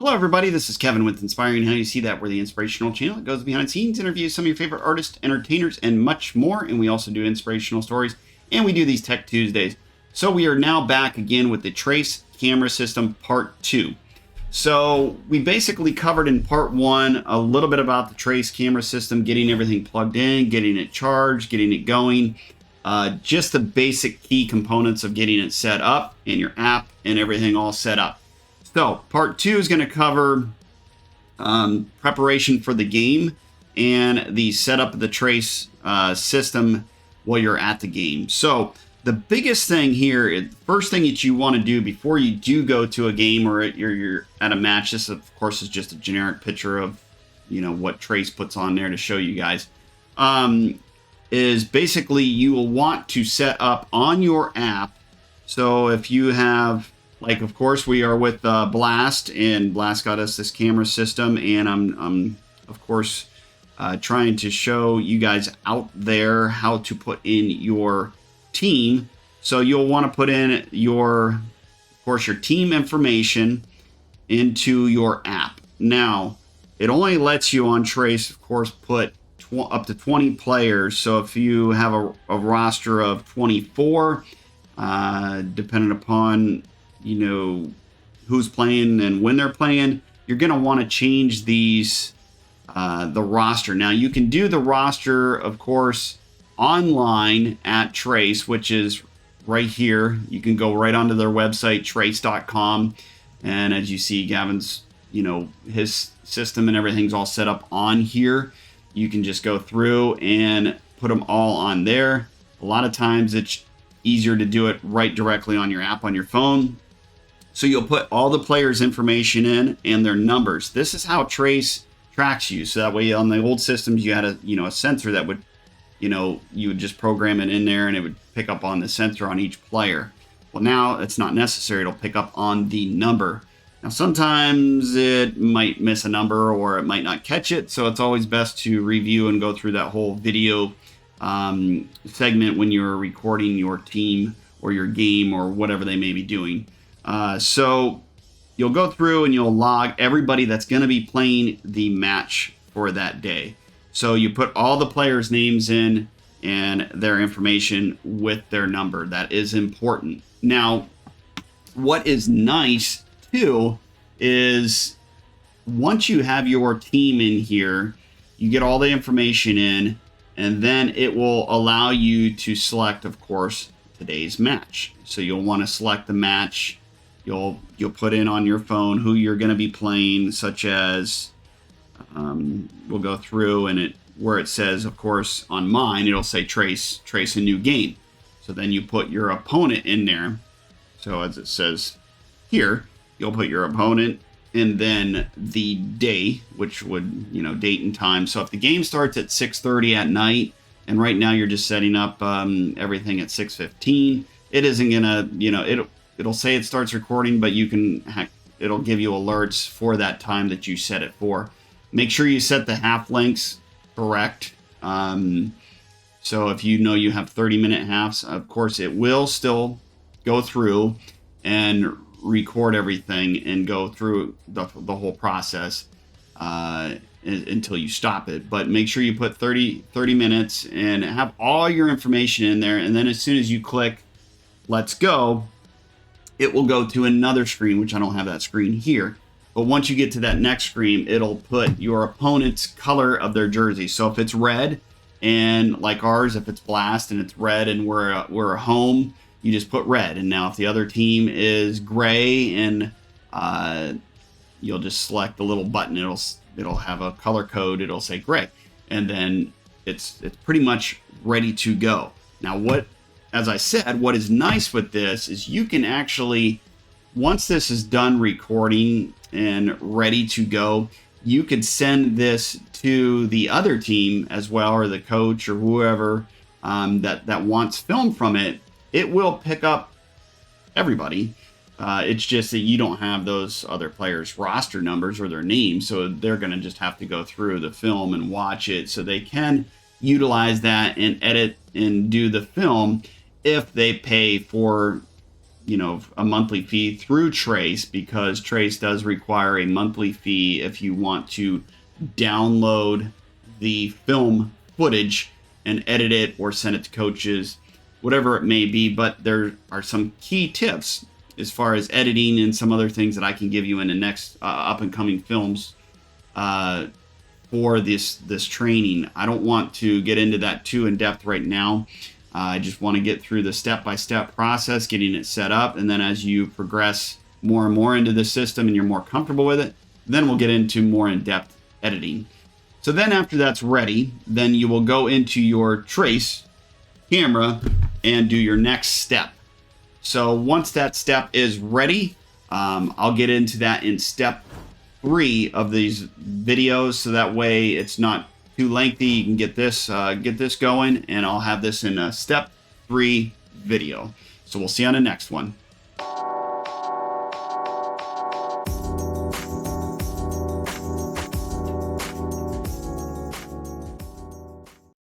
Hello everybody, this is Kevin with Inspiring How You See That. We're the inspirational channel that goes behind the scenes, interviews some of your favorite artists, entertainers, and much more. And we also do inspirational stories, and we do these Tech Tuesdays. So we are now back again with the Trace camera system part 2. So we basically covered in part 1 a little bit about the Trace camera system, getting everything plugged in, getting it charged, getting it going, just the basic key components of getting it set up in your app and everything all set up. So part 2 is going to cover preparation for the game and the setup of the Trace system while you're at the game. So the biggest thing here, first thing that you want to do before you do go to a game or you're at a match, this of course is just a generic picture of what Trace puts on there to show you guys, is basically you will want to set up on your app. So if you have, like, of course, we are with Blast, and Blast got us this camera system, and I'm of course, trying to show you guys out there how to put in your team. So you'll want to put in your team information into your app. Now, it only lets you on Trace, of course, put up to 20 players. So if you have a roster of 24, depending upon who's playing and when they're playing, you're going to want to change these the roster. Now you can do the roster, of course, online at Trace, which is right here. You can go right onto their website, trace.com, and as you see, Gavin's his system and everything's all set up on here. You can just go through and put them all on there. A lot of times it's easier to do it right directly on your app on your phone. So you'll put all the players' information in and their numbers. This is how Trace tracks you. So that way on the old systems, you had a sensor that would, you would just program it in there and it would pick up on the sensor on each player. Well, now it's not necessary. It'll pick up on the number. Now, sometimes it might miss a number or it might not catch it. So it's always best to review and go through that whole video segment when you're recording your team or your game or whatever they may be doing. So you'll go through and you'll log everybody that's going to be playing the match for that day. So you put all the players' names in and their information with their number. That is important. Now, what is nice too is once you have your team in here, you get all the information in, and then it will allow you to select, of course, today's match. So you'll want to select the match. You'll put in on your phone who you're going to be playing, such as we'll go through and where it says, of course, on mine, it'll say Trace a new game. So then you put your opponent in there. So as it says here, you'll put your opponent and then the day, which would, date and time. So if the game starts at 6:30 at night, and right now you're just setting up everything at 6:15, it isn't gonna, it'll say it starts recording, but it'll give you alerts for that time that you set it for. Make sure you set the half lengths correct. So if you have 30-minute halves, of course, it will still go through and record everything and go through the whole process until you stop it. But make sure you put 30 minutes and have all your information in there. And then as soon as you click let's go, it will go to another screen, which I don't have that screen here. But once you get to that next screen, it'll put your opponent's color of their jersey. So if it's red, and like ours, if it's Blast and it's red and we're a home, you just put red. And now if the other team is gray, and you'll just select the little button, it'll have a color code, it'll say gray. And then it's pretty much ready to go. Now as I said, what is nice with this is you can actually, once this is done recording and ready to go, you could send this to the other team as well, or the coach or whoever that wants film from it. It will pick up everybody. It's just that you don't have those other players' roster numbers or their names, so they're going to just have to go through the film and watch it. So they can utilize that and edit and do the film if they pay for a monthly fee through Trace, because Trace does require a monthly fee if you want to download the film footage and edit it or send it to coaches, whatever it may be. But there are some key tips as far as editing and some other things that I can give you in the next up and coming films for this training. I don't want to get into that too in depth right now. I just want to get through the step-by-step process, getting it set up, and then as you progress more and more into the system and you're more comfortable with it, then we'll get into more in-depth editing. So then after that's ready, then you will go into your Trace camera and do your next step. So once that step is ready, I'll get into that in step 3 of these videos, so that way it's not too lengthy. You can get this going, and I'll have this in a step 3 video. So we'll see you on the next one.